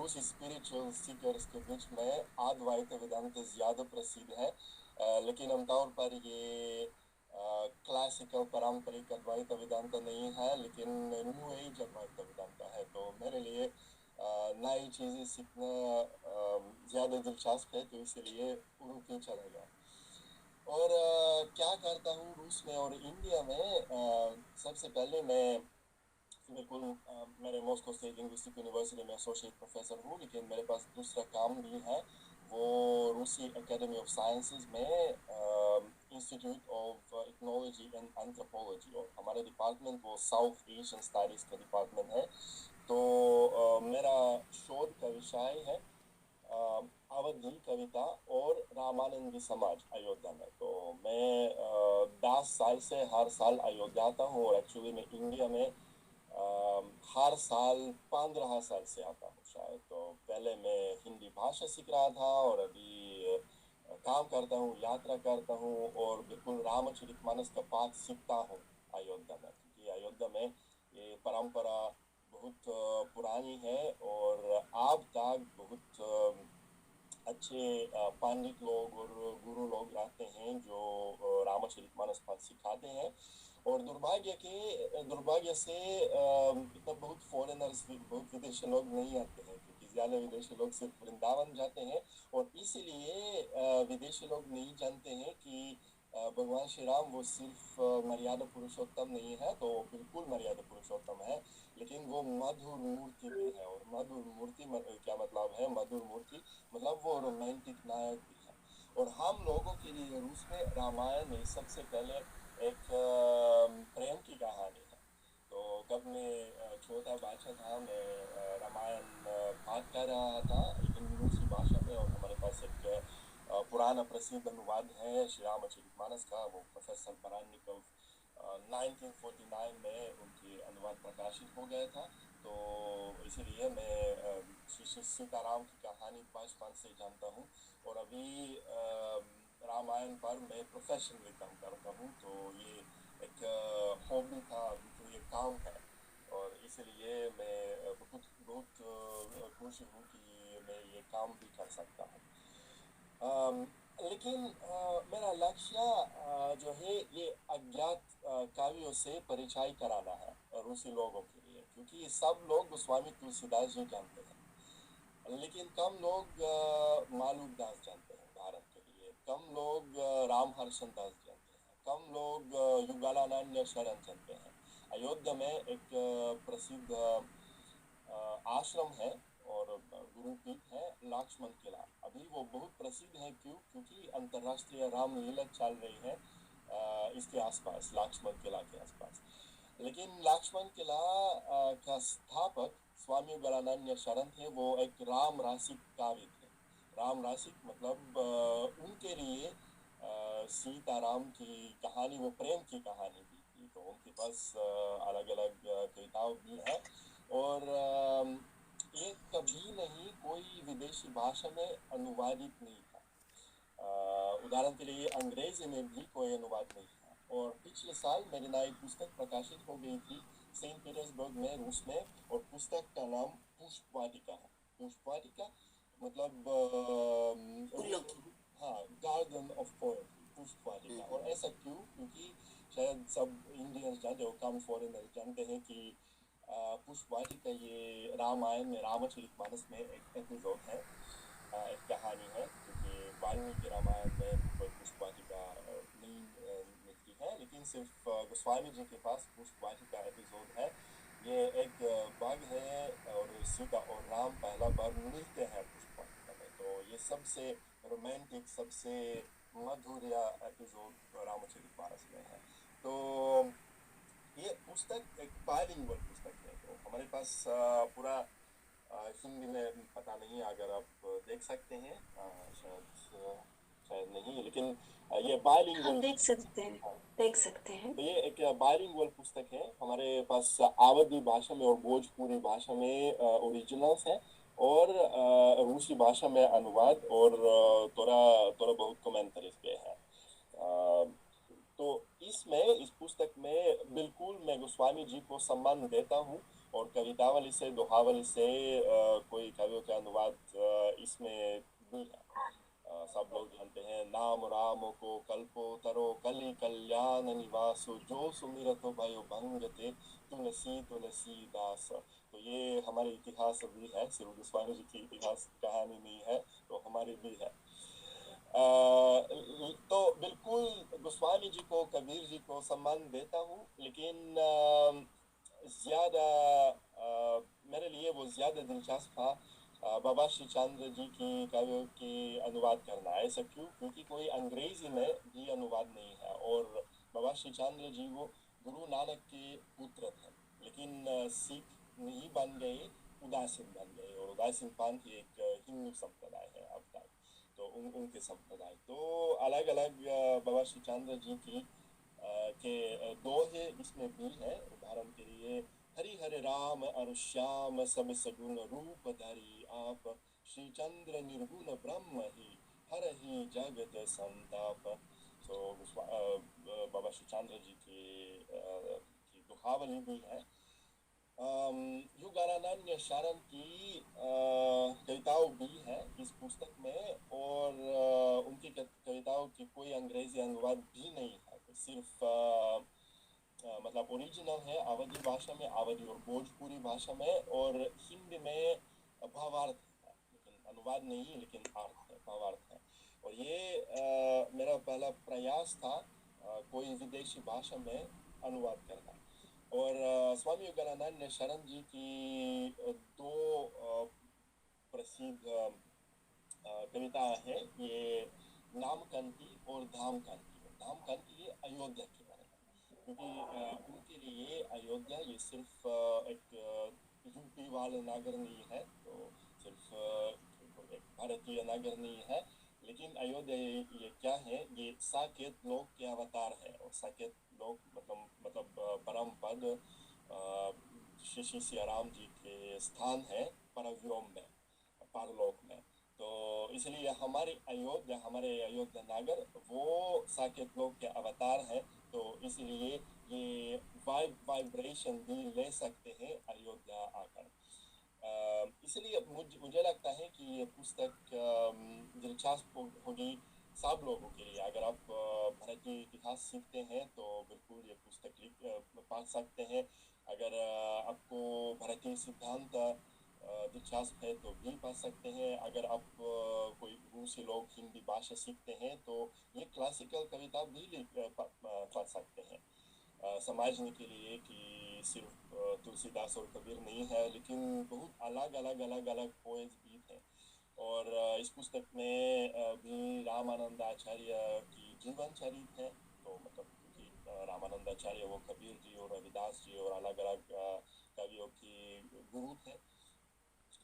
रूसी spiritual seekers के बीच में अद्वैत वेदांत ज़्यादा प्रसिद्ध है, लेकिन आमतौर पर ये क्लासिकल पारंपरिक अद्वैत वेदांत नहीं है, लेकिन न्यू एज अद्वैत वेदांत है। तो मेरे लिए नई चीज़ें सीखना ज़्यादा दिलचस्प है, तो इसलिए उनकी चलेगा। और क्या करता हूँ रूस में और इंडिया में, सबसे पहले मैं बिल्कुल मेरे मॉस्को स्टेट लिंग्विस्टिक यूनिवर्सिटी में एसोसिएट प्रोफेसर हूँ, लेकिन मेरे पास दूसरा काम भी है, वो रूसी एकेडमी ऑफ साइंसेज में institute of ethnology and anthropology, और हमारा डिपार्टमेंट वो साउथ एशियन स्टडीज़ का डिपार्टमेंट है। तो मेरा शोध का विषय है अवधी कविता और रामानंदी समाज अयोध्या में। तो मैं 10 साल से हर साल अयोध्या आता हूँ, और एक्चुअली मैं इंडिया में हर साल 15 साल से आता हूँ शायद। तो पहले मैं हिंदी भाषा सीख रहा था, और अभी काम करता हूँ, यात्रा करता हूँ, और बिल्कुल रामचरितमानस का पाठ सीखता हूँ अयोध्या में, क्योंकि अयोध्या में ये परंपरा बहुत पुरानी है, और अब तक बहुत अच्छे पंडित लोग और गुरु लोग रहते हैं जो रामचरितमानस पाठ सिखाते हैं। और दुर्भाग्य से इतना बहुत फॉरेनर्स, बहुत विदेशी लोग नहीं आते हैं, क्योंकि ज़्यादा विदेशी लोग सिर्फ वृंदावन जाते हैं, और इसीलिए विदेशी लोग नहीं जानते हैं कि भगवान श्री राम वो सिर्फ मर्यादा पुरुषोत्तम नहीं है, तो बिल्कुल मर्यादा पुरुषोत्तम है, लेकिन वो मधुर मूर्ति भी है। और मधुर मूर्ति क्या मतलब है? मधुर मूर्ति मतलब वो रोमांटिक नायक भी है। और हम लोगों के लिए रूस में रामायण में सबसे पहले एक प्रेम की कहानी है। तो जब मैं छोटा बच्चा था, मैं रामायण पाठ कर रहा था, लेकिन रूसी भाषा में, और हमारे पास एक पुराना प्रसिद्ध अनुवाद है श्री रामचरितमानस का, वो प्रोफेसर बरान्निकोव 1949 में उनकी अनुवाद प्रकाशित हो गया था। तो इसीलिए मैं श्री सीताराम की कहानी बचपन से जानता हूँ, और अभी रामायण पर मैं प्रोफेशनली काम करता हूँ। तो ये एक हॉबी था, अभी तो ये काम है, और इसलिए मैं बहुत बहुत खुश हूँ कि मैं ये काम भी कर सकता हूँ। लेकिन मेरा लक्ष्य जो है ये अज्ञात काव्यों से परिचय कराना है रूसी लोगों के लिए, क्योंकि सब लोग गोस्वामी तुलसीदास जी जानते हैं, लेकिन कम लोग मालूकदास जानते हैं उदाहरण के लिए, कम लोग रामहर्षण दास जानते हैं, कम लोग युगलानंद शरण जानते हैं। अयोध्या में एक प्रसिद्ध आश्रम है और गुरुपीठ है, लक्ष्मण किला। अभी वो बहुत प्रसिद्ध है, क्योंकि अंतर्राष्ट्रीय रामलीला चल रही है इसके आसपास, लक्ष्मण किला के आसपास। लेकिन लक्ष्मण किला का स्थापक स्वामी गलानन्य शरण थे, वो एक राम रासिक काव्य थे। राम रासिक मतलब उनके लिए सीताराम की कहानी, वो प्रेम की कहानी भी थी, तो उनके पास अलग अलग कविताओं भी है। और ये कभी नहीं कोई विदेशी भाषा में अनुवादित नहीं था। उदाहरण के लिए अंग्रेजी में भी कोई अनुवाद नहीं था। और पिछले साल मेरी नई पुस्तक प्रकाशित हो गई थी सेंट पीटर्सबर्ग में, रूस में, और पुस्तक का नाम पुष्पवाटिका है। पुष्पवाटिका मतलब हाँ, गार्डन ऑफ पोएट्री, पुष्पवाटिका। और ऐसा क्यों? क्योंकि शायद सब इंडियंस जानते हो, कम फॉरेनर जानते हैं कि पुष्पवाटिका ये रामायण में, रामचरितमानस में एक एपिसोड है, एक कहानी है, क्योंकि वाल्मीकि रामायण में कोई पुष्पवाटिका नहीं मिलती है, लेकिन सिर्फ गोस्वामी जी के पास पुष्पवाटिका एपिसोड है। ये एक बाग है, और सीता और राम पहला बार मिलते हैं पुष्पवाटिका में। तो ये सबसे रोमांटिक, सबसे मधुर एपिसोड रामचरितमानस में है। तो ये पुस्तक एक बाइलिंगुअल पुस्तक है, तो हमारे पास पूरा हिंदी में पता नहीं, अगर आप देख सकते हैं, शायद नहीं, लेकिन ये बाइलिंगुअल हम देख सकते हैं, देख सकते हैं। तो ये एक बाइलिंगुअल पुस्तक है। हमारे पास अवधी भाषा में और भोजपुरी भाषा में ओरिजिनल्स है, और रूसी भाषा में अनुवाद, और थोड़ा थोड़ा बहुत कमेंटरीज पे है। तो इस पुस्तक में बिल्कुल मैं गोस्वामी जी को सम्मान देता हूँ, और कवितावली से दोहावली से कोई कवियों के अनुवाद इसमें भी है। सब लोग जानते हैं, नाम राम को कल्पो तरो कलि कल्याण निवासो जो सुमिरत भयो भंगते तुलसी तुलसी दास। तो ये हमारे इतिहास भी है, सिर्फ गोस्वामी जी की इतिहास कहानी नहीं है, तो हमारी भी है। तो बिल्कुल गोस्वामी जी को, कबीर जी को सम्मान देता हूँ, लेकिन ज्यादा मेरे लिए वो ज्यादा दिलचस्प था बाबा श्री चंद्र जी की काव्यों की अनुवाद करना। ऐसा क्यों? क्योंकि कोई अंग्रेजी में भी अनुवाद नहीं है, और बाबा श्री चंद्र जी वो गुरु नानक के पुत्र थे, लेकिन सिख नहीं बन गए, उदासीन बन गए, और उदासीन पंथ एक हिंदू संप्रदाय है अब तक। तो उनके संप्रदाय तो अलग अलग बाबा श्री चंद्र जी की के दोहे इसमें भी है। उदाहरण के लिए, हरि हरे राम अरु श्याम सब सगुण रूप धरि आप, श्री चंद्र निर्गुण ब्रह्म ही हर ही जगत संताप। तो बाबा श्री चंद्र जी की दुहावली भी है। युगानन्य शरण की कविताओं भी है इस पुस्तक में, और उनकी कविताओं की कोई अंग्रेजी अनुवाद भी नहीं है, तो सिर्फ मतलब ओरिजिनल है अवधी भाषा में, अवधी और भोजपुरी भाषा में, और हिंदी में भावार्थ है, लेकिन अनुवाद नहीं, लेकिन अर्थ है, भावार्थ है। और ये मेरा पहला प्रयास था कोई विदेशी भाषा में अनुवाद करना। और स्वामी योगानंद शरण जी की दो प्रसिद्ध कविता है, ये नामकंती और धामकंती। धामकंती ये अयोध्या के बारे में, क्योंकि उनके लिए अयोध्या ये सिर्फ एक यूपी वाला नगर नहीं है, तो सिर्फ एक भारतीय नगर नहीं है, लेकिन अयोध्या ये क्या है? ये साकेत लोक के अवतार है। और साकेत लोक मतलब परम पद श्री सियाराम जी के स्थान है परव्योम में, परलोक में। तो इसलिए हमारे अयोध्या नगर वो साकेत लोक के अवतार है, तो इसलिए ये वाइब्रेशन भी ले सकते हैं अयोध्या आकर। इसलिए मुझे लगता है कि ये पुस्तक दिलचस्प होगी सब लोगों के लिए। अगर आप भारतीय इतिहास सीखते हैं तो बिल्कुल ये पुस्तक पढ़ सकते हैं। अगर आपको भारतीय सिद्धांत दिलचस्प है तो भी पढ़ सकते हैं। अगर आप कोई रूसी लोग हिंदी भाषा सीखते हैं तो ये क्लासिकल कविता भी पढ़ सकते हैं, समझने के लिए कि सिर्फ तुलसीदास और कबीर नहीं है, लेकिन बहुत अलग पोएट्स भी थे। और इस पुस्तक में भी रामानंदाचार्य की जीवन चरित है। तो मतलब क्योंकि रामानंदाचार्य वो कबीर जी और रविदास जी और अलग अलग कवियों की गुरु थे,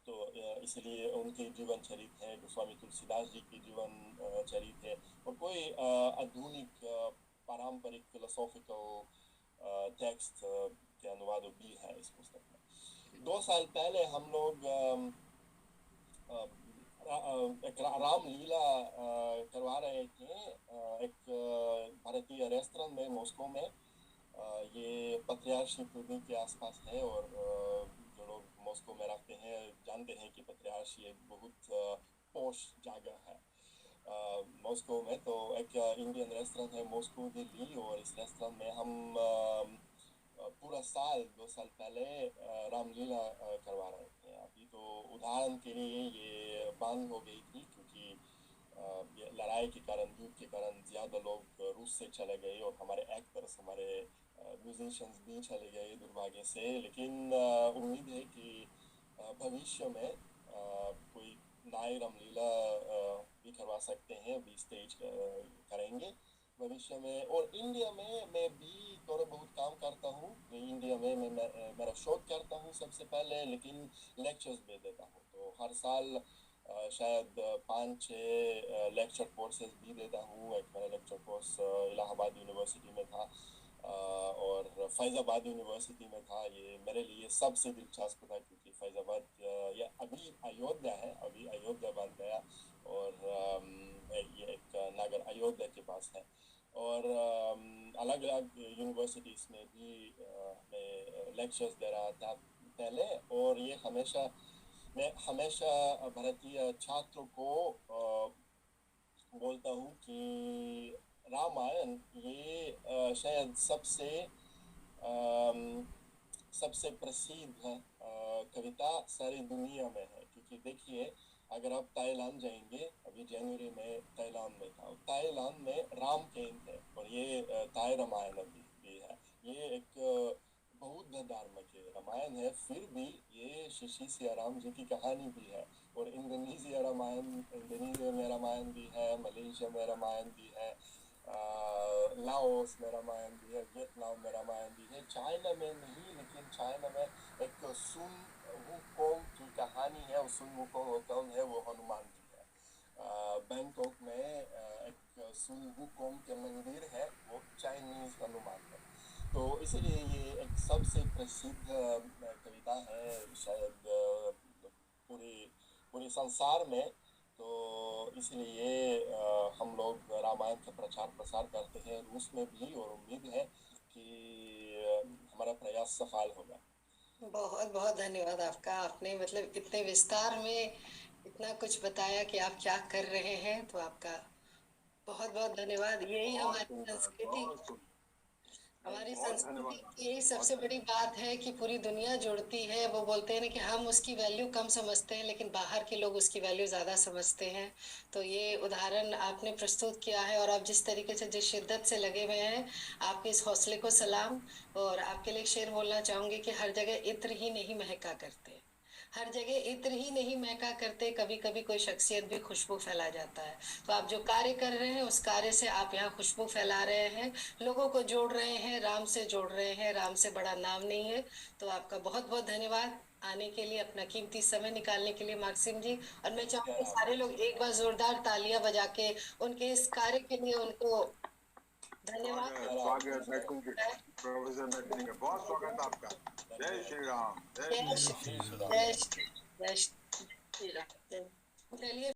तो इसलिए उनके जीवन चरित है। गोस्वामी तुलसीदास जी की जीवन चरित है। और कोई आधुनिक पारंपरिक फिलोसॉफिकल टेक्स्ट के अनुवाद भी है इस पुस्तक में। 2 साल पहले हम लोग एक रामलीला करवा रहे थे एक भारतीय रेस्टोरेंट में मॉस्को में। ये पत्रियार्शी पृथ्वी के आसपास है, और जो लोग मॉस्को में रहते हैं जानते हैं कि पत्रियार्शी एक बहुत पॉश जगह है मॉस्को में। तो एक इंडियन रेस्टोरेंट है मॉस्को दिल्ली, और इस रेस्टोरेंट में हम पूरा साल 2 साल पहले रामलीला करवा रहे थे। अभी तो उदाहरण के लिए ये बंद हो गई थी, क्योंकि ये लड़ाई के कारण, युद्ध के कारण ज़्यादा लोग रूस से चले गए, और हमारे एक्टर्स, हमारे म्यूजिशियंस भी चले गए दुर्भाग्य से। लेकिन उम्मीद है कि भविष्य में कोई नई रामलीला भी करवा सकते हैं, अभी स्टेज करेंगे भविष्य में। और इंडिया में मैं भी थोड़ा बहुत काम करता हूँ। इंडिया में मैं मेरा शोध करता हूँ सबसे पहले, लेकिन लेक्चर्स भी देता हूँ। तो हर साल शायद 5-6 लेक्चर कोर्सेज भी देता हूँ। एक मेरा लेक्चर कोर्स इलाहाबाद यूनिवर्सिटी में था और फैज़ाबाद यूनिवर्सिटी में था। ये मेरे लिए सबसे दिलचस्प था, क्योंकि फैज़ाबाद ये अभी अयोध्या है, अभी अयोध्या बन गया, और ये एक नगर अयोध्या के पास है। और अलग अलग यूनिवर्सिटीज़ में भी मैं लेक्चर्स दे रहा था। पहले। और ये हमेशा, मैं हमेशा भारतीय छात्रों को बोलता हूँ कि रामायण ये शायद सबसे प्रसिद्ध कविता सारी दुनिया में है। क्योंकि देखिए, अगर आप ताइलान जाएंगे, अभी जनवरी में ताइलान में था, ताइलान में राम केन थे, और ये ताई रामायण भी है। ये एक बौद्ध धर्म के रामायण है, फिर भी ये श्री सियाराम जी की कहानी भी है। और इंडोनेशिया में रामायण भी है, मलेशिया में रामायण भी है, लाओस में रामायण भी है, वियतनाम में रामायण भी है, चाइना में नहीं, लेकिन चाइना में एक सुन वुकोंग की कहानी है। और सुन वुकोंग कौन है? वो हनुमान जी है। बैंकॉक में एक सुन वुकोंग के मंदिर है, वो चाइनीज हनुमान है। तो इसलिए ये एक सबसे प्रसिद्ध कविता है शायद पूरी पूरे संसार में। तो इसलिए हम लोग रामायण का प्रचार प्रसार करते हैं रूस में भी, और उम्मीद है कि हमारा प्रयास सफल होगा। बहुत बहुत धन्यवाद आपका। आपने मतलब इतने विस्तार में इतना कुछ बताया कि आप क्या कर रहे हैं, तो आपका बहुत बहुत धन्यवाद। यही बहुत हमारी सुंदर, संस्कृति, बहुत सुंदर। हमारी बहुत संस्कृति धन्यवाद की यही आपका, बहुत सबसे बड़ी धन्यवाद। बात है कि पूरी दुनिया जुड़ती है। वो बोलते हैं ना कि हम उसकी वैल्यू कम समझते हैं, लेकिन बाहर के लोग उसकी वैल्यू ज्यादा समझते हैं। तो ये उदाहरण आपने प्रस्तुत किया है, और आप जिस तरीके से, जिस शिद्दत से लगे हुए हैं, आपके इस हौसले को सलाम। और आपके लिए एक शेर बोलना चाहूंगी कि हर जगह इत्र ही नहीं महका करते, हर जगह इत्र ही नहीं महका करते, कभी कभी कोई शख्सियत भी खुशबू फैला जाता है। तो आप जो कार्य कर रहे हैं, उस कार्य से आप यहाँ खुशबू फैला रहे हैं, लोगों को जोड़ रहे हैं, राम से जोड़ रहे हैं। राम से बड़ा नाम नहीं है। तो आपका बहुत बहुत धन्यवाद आने के लिए, अपना कीमती समय निकालने के लिए मार्क्सिम जी। और मैं चाहूंगी सारे लोग एक बार जोरदार तालियां बजा के उनके इस कार्य के लिए उनको धन्यवाद। स्वागत, स्वागत बैठूंगे, प्रोफेसर बैठेंगे। बहुत स्वागत आपका। जय श्री राम, जय जय श्री राम। श्री जय श्री जय श्री जय श्री राम। चलिए।